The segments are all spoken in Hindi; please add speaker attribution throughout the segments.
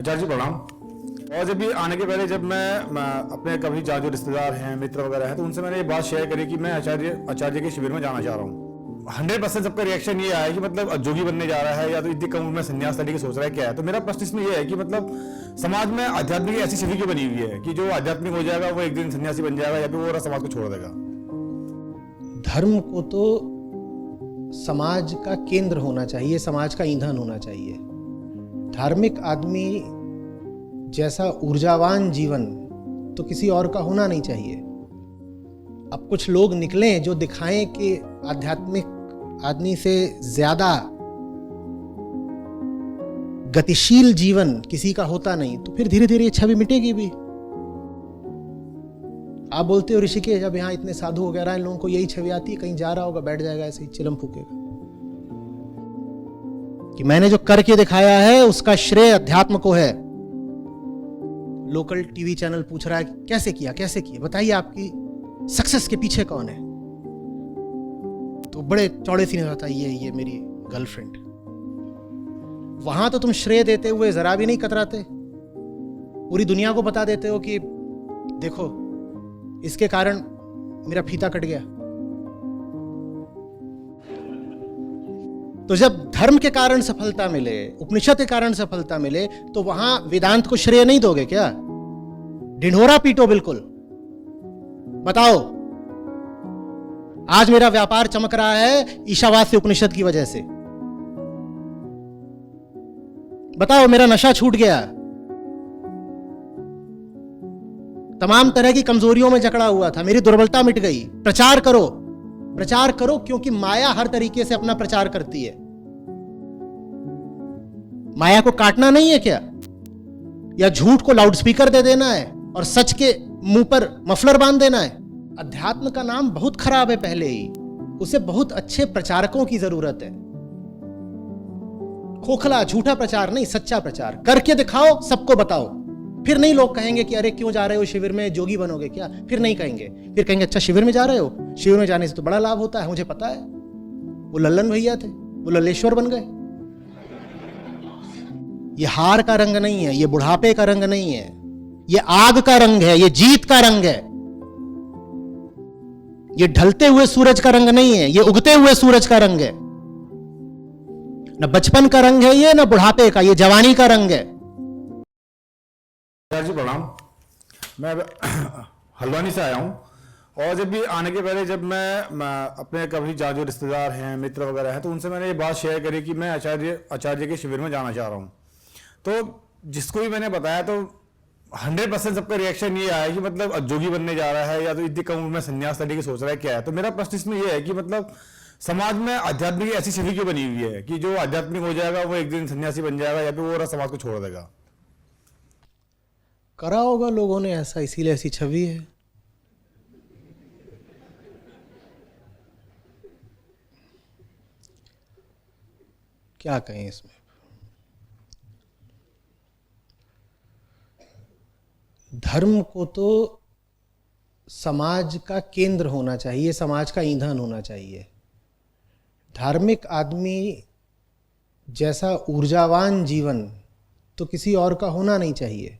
Speaker 1: चाची प्रणाम। और जब भी आने के पहले जब मैं अपने कभी जो रिश्तेदार हैं, मित्र वगैरह हैं, तो उनसे मैंने ये बात शेयर करी कि मैं आचार्य के शिविर में जाना चाह रहा हूँ। 100% सबका रिएक्शन ये आया कि मतलब जोगी बनने जा रहा है या तो इतनी कम उम्र में संन्यास लेने की सोच रहा है, क्या है। तो मेरा प्रश्न इसमें ये है कि मतलब समाज में आध्यात्मिक ऐसी छवि क्यों बनी हुई है कि जो आध्यात्मिक हो जाएगा वो एक दिन सन्यासी बन जाएगा या फिर वो समाज को छोड़ देगा।
Speaker 2: धर्म को तो समाज का केंद्र होना चाहिए, समाज का ईंधन होना चाहिए। धार्मिक आदमी जैसा ऊर्जावान जीवन तो किसी और का होना नहीं चाहिए। अब कुछ लोग निकलें जो दिखाएं कि आध्यात्मिक आदमी से ज्यादा गतिशील जीवन किसी का होता नहीं, तो फिर धीरे धीरे ये छवि मिटेगी भी। आप बोलते हो ऋषिकेश, जब यहाँ इतने साधु वगैरह इन लोगों को यही छवि आती है, कहीं जा रहा होगा बैठ जाएगा ऐसे ही चिलम फूकेगा कि मैंने जो करके दिखाया है उसका श्रेय अध्यात्म को है। लोकल टीवी चैनल पूछ रहा है कैसे किया बताइए, आपकी सक्सेस के पीछे कौन है। तो बड़े चौड़े सीने होता है, ये मेरी गर्लफ्रेंड। वहां तो तुम श्रेय देते हुए जरा भी नहीं कतराते, पूरी दुनिया को बता देते हो कि देखो इसके कारण मेरा फीता कट गया। तो जब धर्म के कारण सफलता मिले, उपनिषद के कारण सफलता मिले, तो वहां वेदांत को श्रेय नहीं दोगे क्या? ढिंढोरा पीटो बिल्कुल, बताओ आज मेरा व्यापार चमक रहा है ईशावास्य उपनिषद की वजह से। बताओ मेरा नशा छूट गया, तमाम तरह की कमजोरियों में जकड़ा हुआ था, मेरी दुर्बलता मिट गई। प्रचार करो, क्योंकि माया हर तरीके से अपना प्रचार करती है। माया को काटना नहीं है क्या, या झूठ को लाउडस्पीकर दे देना है और सच के मुंह पर मफलर बांध देना है? अध्यात्म का नाम बहुत खराब है पहले ही, उसे बहुत अच्छे प्रचारकों की जरूरत है। खोखला झूठा प्रचार नहीं, सच्चा प्रचार करके दिखाओ, सबको बताओ। फिर नहीं लोग कहेंगे कि अरे क्यों जा रहे हो शिविर में, जोगी बनोगे क्या? फिर नहीं कहेंगे, फिर कहेंगे अच्छा शिविर में जा रहे हो, शिविर में जाने से तो बड़ा लाभ होता है, मुझे पता है। वो लल्लन भैया थे, वो लल्लेश्वर बन गए। ये हार का रंग नहीं है, ये बुढ़ापे का रंग नहीं है, ये आग का रंग है, ये जीत का रंग है। ये ढलते हुए सूरज का रंग नहीं है, ये उगते हुए सूरज का रंग है। न बचपन का रंग है ये, न बुढ़ापे का, ये जवानी का रंग है।
Speaker 1: जी प्रणाम। मैं हल्द्वानी से आया हूँ। और जब भी आने के पहले जब मैं अपने कभी जो रिश्तेदार हैं, मित्र वगैरह हैं, तो उनसे मैंने ये बात शेयर करी कि मैं आचार्य के शिविर में जाना चाह रहा हूँ। तो जिसको भी मैंने बताया तो 100% सबका रिएक्शन ये आया कि मतलब जोगी बनने जा रहा है या तो इतनी कम उम्र में संन्यास लेने की सोच रहा है, क्या है। तो मेरा प्रश्न इसमें यह है कि मतलब समाज में आध्यात्मिक ऐसी छवि क्यों बनी हुई है कि जो आध्यात्मिक हो जाएगा वो एक दिन सन्यासी बन जाएगा या फिर वो समाज को छोड़ देगा।
Speaker 2: करा होगा लोगों ने ऐसा, इसीलिए ऐसी छवि है। क्या कहें इसमें। धर्म को तो समाज का केंद्र होना चाहिए, समाज का ईंधन होना चाहिए। धार्मिक आदमी जैसा ऊर्जावान जीवन तो किसी और का होना नहीं चाहिए।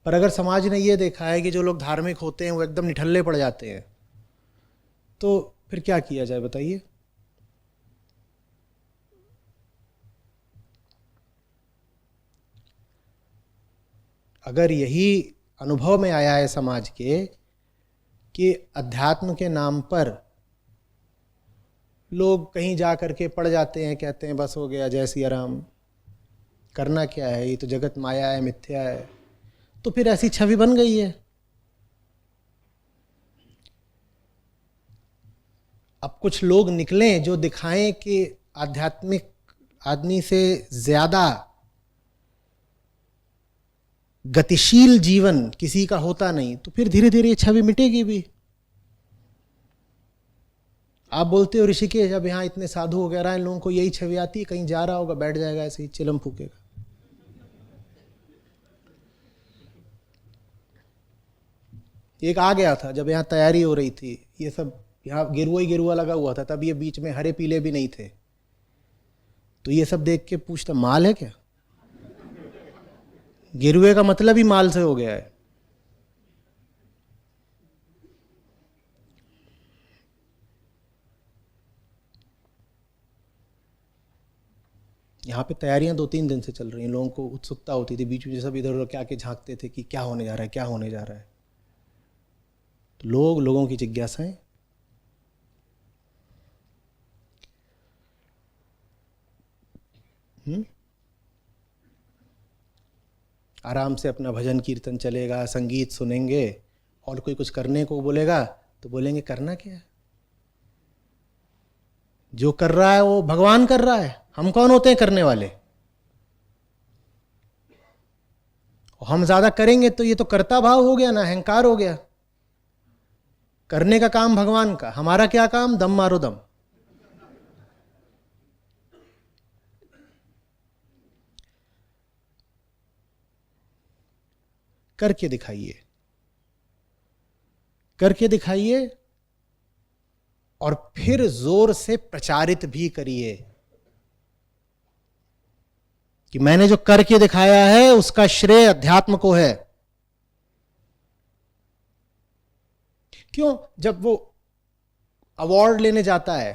Speaker 2: पर अगर समाज ने ये देखा है कि जो लोग धार्मिक होते हैं वो एकदम निठल्ले पड़ जाते हैं, तो फिर क्या किया जाए बताइए। अगर यही अनुभव में आया है समाज के कि अध्यात्म के नाम पर लोग कहीं जा करके पड़ जाते हैं, कहते हैं बस हो गया, जय सिया राम, करना क्या है, ये तो जगत माया है, मिथ्या है, तो फिर ऐसी छवि बन गई है। अब कुछ लोग निकलें जो दिखाएं कि आध्यात्मिक आदमी से ज्यादा गतिशील जीवन किसी का होता नहीं, तो फिर धीरे धीरे ये छवि मिटेगी भी। आप बोलते हो ऋषिकेश, जब यहाँ इतने साधु वगैरह इन लोगों को यही छवि आती है, कहीं जा रहा होगा बैठ जाएगा ऐसे ही चिलम फूकेगा। एक आ गया था जब यहाँ तैयारी हो रही थी, ये सब यहाँ गेरुआ ही गेरुआ लगा हुआ था, तब ये बीच में हरे पीले भी नहीं थे, तो ये सब देख के पूछता माल है क्या। गेरुए का मतलब ही माल से हो गया है। यहाँ पे तैयारियां 2-3 दिन से चल रही हैं, लोगों को उत्सुकता होती थी, बीच में सब इधर उधर क्या के झांकते थे कि क्या होने जा रहा है, क्या होने जा रहा है। तो लोगों की जिज्ञासाएं। आराम से अपना भजन कीर्तन चलेगा, संगीत सुनेंगे, और कोई कुछ करने को बोलेगा तो बोलेंगे करना क्या है, जो कर रहा है वो भगवान कर रहा है, हम कौन होते हैं करने वाले। और हम ज्यादा करेंगे तो ये तो कर्ता भाव हो गया ना, अहंकार हो गया। करने का काम भगवान का, हमारा क्या काम, दम मारो दम। करके दिखाइए, करके दिखाइए, और फिर जोर से प्रचारित भी करिए कि मैंने जो करके दिखाया है उसका श्रेय अध्यात्म को है। क्यों, जब वो अवार्ड लेने जाता है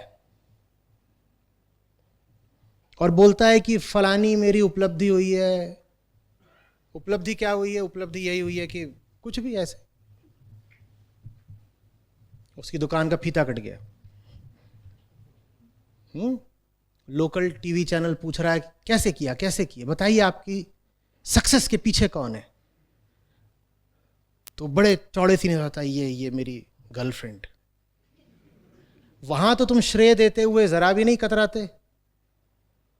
Speaker 2: और बोलता है कि फलानी मेरी उपलब्धि हुई है, उपलब्धि क्या हुई है, उपलब्धि यही हुई है कि कुछ भी ऐसे, उसकी दुकान का फीता कट गया। लोकल टीवी चैनल पूछ रहा है कैसे किया, कैसे किया, बताइए आपकी सक्सेस के पीछे कौन है। तो बड़े चौड़े सीने से होता है, ये मेरी गर्लफ्रेंड। वहां तो तुम श्रेय देते हुए जरा भी नहीं कतराते,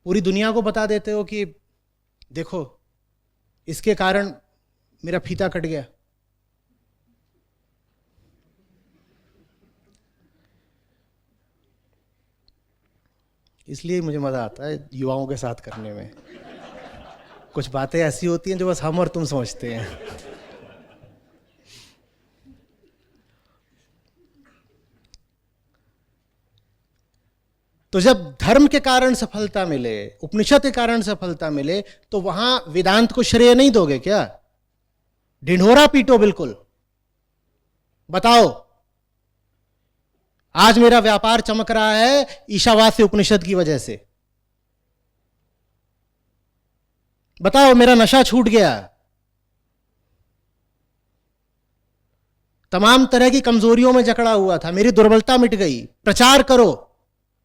Speaker 2: पूरी दुनिया को बता देते हो कि देखो इसके कारण मेरा फीता कट गया। इसलिए मुझे मजा आता है युवाओं के साथ करने में। कुछ बातें ऐसी होती हैं जो बस हम और तुम समझते हैं। तो जब धर्म के कारण सफलता मिले, उपनिषद के कारण सफलता मिले, तो वहां वेदांत को श्रेय नहीं दोगे क्या? ढिंढोरा पीटो बिल्कुल, बताओ आज मेरा व्यापार चमक रहा है ईशावास्य उपनिषद की वजह से, बताओ मेरा नशा छूट गया, तमाम तरह की कमजोरियों में जकड़ा हुआ था, मेरी दुर्बलता मिट गई। प्रचार करो,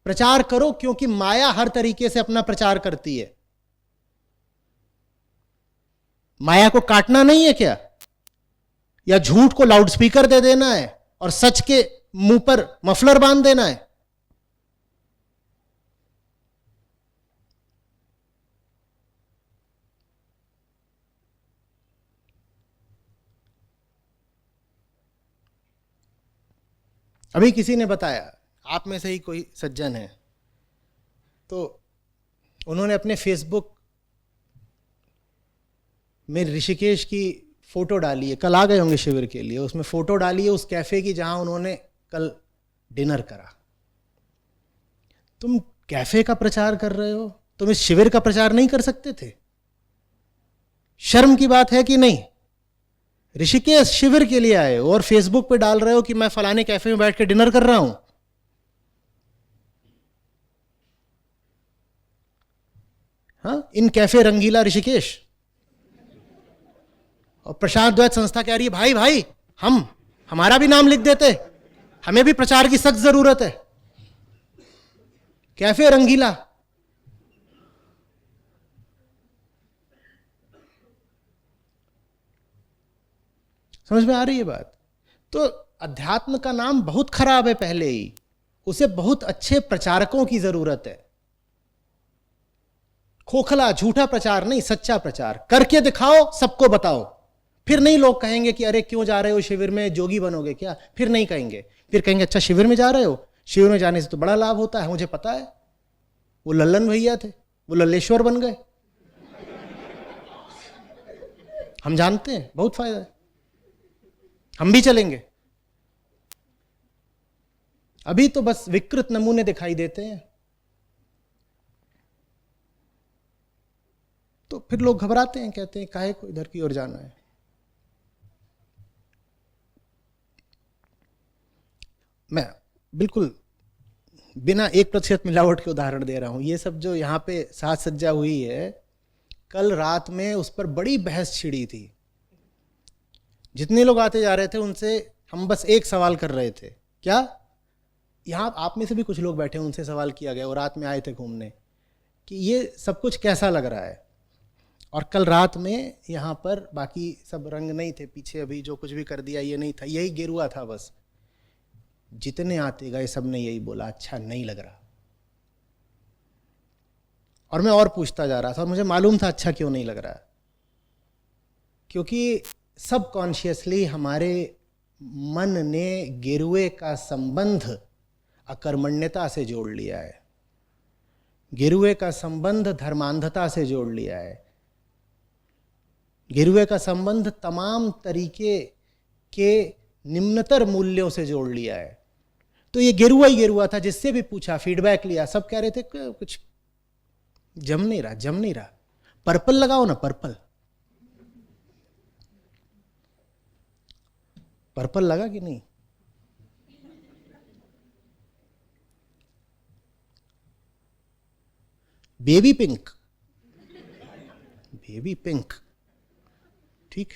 Speaker 2: प्रचार करो, क्योंकि माया हर तरीके से अपना प्रचार करती है। माया को काटना नहीं है क्या, या झूठ को लाउडस्पीकर दे देना है और सच के मुंह पर मफलर बांध देना है? अभी किसी ने बताया, आप में से ही कोई सज्जन है, तो उन्होंने अपने फेसबुक में ऋषिकेश की फोटो डाली है, कल आ गए होंगे शिविर के लिए, उसमें फोटो डाली है उस कैफे की जहां उन्होंने कल डिनर करा। तुम कैफे का प्रचार कर रहे हो, तुम इस शिविर का प्रचार नहीं कर सकते थे? शर्म की बात है कि नहीं? ऋषिकेश शिविर के लिए आए हो और फेसबुक पे डाल रहे हो कि मैं फलाने कैफे में बैठ के डिनर कर रहा हूं। हाँ, इन कैफे रंगीला ऋषिकेश। और प्रशांत द्वैत संस्था कह रही है भाई भाई हमारा भी नाम लिख देते, हमें भी प्रचार की सख्त जरूरत है। कैफे रंगीला, समझ में आ रही है बात? तो अध्यात्म का नाम बहुत खराब है पहले ही, उसे बहुत अच्छे प्रचारकों की जरूरत है। खोखला झूठा प्रचार नहीं, सच्चा प्रचार करके दिखाओ, सबको बताओ। फिर नहीं लोग कहेंगे कि अरे क्यों जा रहे हो शिविर में, जोगी बनोगे क्या? फिर नहीं कहेंगे, फिर कहेंगे अच्छा शिविर में जा रहे हो, शिविर में जाने से तो बड़ा लाभ होता है, मुझे पता है। वो लल्लन भैया थे, वो लल्लेश्वर बन गए, हम जानते हैं, बहुत फायदा है, हम भी चलेंगे। अभी तो बस विकृत नमूने दिखाई देते हैं। तो फिर लोग घबराते हैं, कहते हैं काहे को इधर की ओर जाना है। मैं बिल्कुल बिना 1% मिलावट के उदाहरण दे रहा हूं। ये सब जो यहाँ पे साज सज्जा हुई है, कल रात में उस पर बड़ी बहस छिड़ी थी। जितने लोग आते जा रहे थे उनसे हम बस एक सवाल कर रहे थे, क्या यहाँ आप में से भी कुछ लोग बैठे हैं, उनसे सवाल किया गया, और रात में आए थे घूमने, कि ये सब कुछ कैसा लग रहा है। और कल रात में यहाँ पर बाकी सब रंग नहीं थे, पीछे अभी जो कुछ भी कर दिया ये नहीं था, यही गेरुआ था बस। जितने आते गए सब ने यही बोला, अच्छा नहीं लग रहा। और मैं और पूछता जा रहा था और मुझे मालूम था अच्छा क्यों नहीं लग रहा, क्योंकि सबकॉन्शियसली हमारे मन ने गेरुए का संबंध अकर्मण्यता से जोड़ लिया है, गेरुए का संबंध धर्मांधता से जोड़ लिया है, गेरुए का संबंध तमाम तरीके के निम्नतर मूल्यों से जोड़ लिया है। तो ये गेरुआ ही गेरुआ था। जिससे भी पूछा, फीडबैक लिया, सब कह रहे थे कुछ जम नहीं रहा, जम नहीं रहा, पर्पल लगाओ ना, पर्पल। पर्पल लगा कि नहीं? बेबी पिंक, बेबी पिंक, ठीक,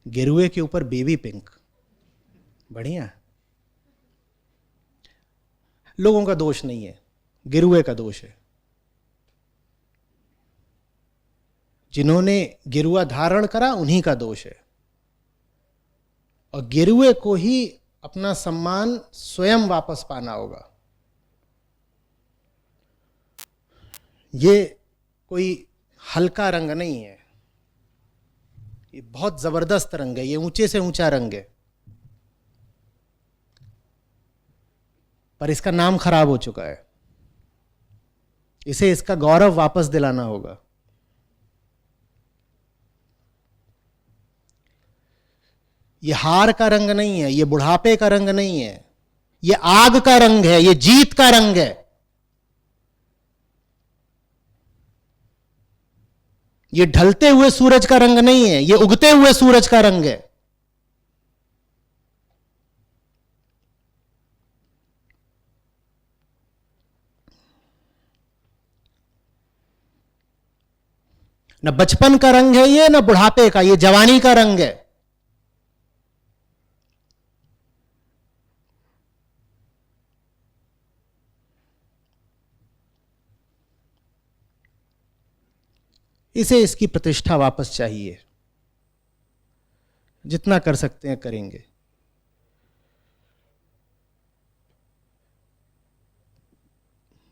Speaker 2: गेरुए के ऊपर बेबी पिंक, बढ़िया। लोगों का दोष नहीं है, गेरुए का दोष है। जिन्होंने गेरुआ धारण करा उन्हीं का दोष है। और गेरुए को ही अपना सम्मान स्वयं वापस पाना होगा। ये कोई हल्का रंग नहीं है, ये बहुत जबरदस्त रंग है, ये ऊंचे से ऊंचा रंग है। पर इसका नाम खराब हो चुका है, इसे इसका गौरव वापस दिलाना होगा। ये हार का रंग नहीं है, ये बुढ़ापे का रंग नहीं है, ये आग का रंग है, ये जीत का रंग है। ये ढलते हुए सूरज का रंग नहीं है, ये उगते हुए सूरज का रंग है। न बचपन का रंग है ये, न बुढ़ापे का, ये जवानी का रंग है। इसे इसकी प्रतिष्ठा वापस चाहिए। जितना कर सकते हैं करेंगे।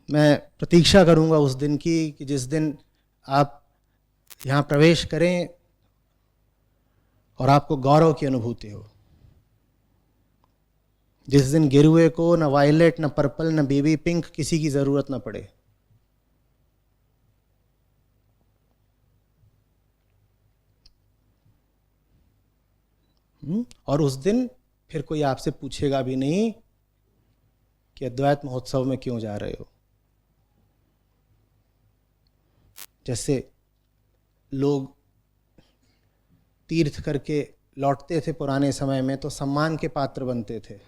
Speaker 2: मैं प्रतीक्षा करूंगा उस दिन की कि जिस दिन आप यहां प्रवेश करें और आपको गौरव की अनुभूति हो। जिस दिन गेरुए को न वायलेट, न पर्पल, न बेबी पिंक किसी की जरूरत न पड़े। और उस दिन फिर कोई आपसे पूछेगा भी नहीं कि अद्वैत महोत्सव में क्यों जा रहे हो। जैसे लोग तीर्थ करके लौटते थे पुराने समय में तो सम्मान के पात्र बनते थे,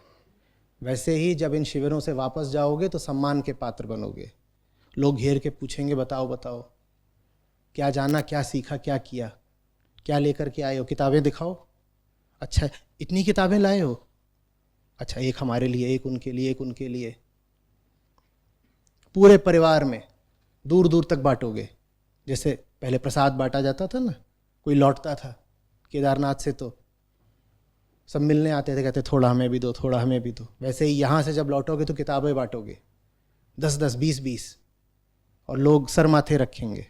Speaker 2: वैसे ही जब इन शिविरों से वापस जाओगे तो सम्मान के पात्र बनोगे। लोग घेर के पूछेंगे, बताओ बताओ क्या जाना, क्या सीखा, क्या किया, क्या लेकर के आए हो, किताबें दिखाओ। अच्छा इतनी किताबें लाए हो, अच्छा एक हमारे लिए, एक उनके लिए, एक उनके लिए। पूरे परिवार में दूर दूर तक बांटोगे। जैसे पहले प्रसाद बांटा जाता था ना, कोई लौटता था केदारनाथ से तो सब मिलने आते थे, कहते थोड़ा हमें भी दो, थोड़ा हमें भी दो। वैसे ही यहाँ से जब लौटोगे तो किताबें बांटोगे, 10-10, 20-20, और लोग सर माथे रखेंगे।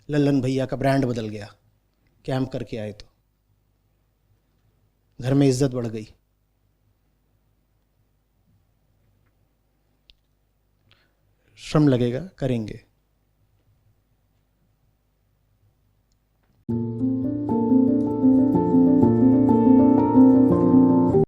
Speaker 2: लल्लन भैया का ब्रांड बदल गया, कैंप करके आए तो घर में इज्जत बढ़ गई। श्रम लगेगा, करेंगे।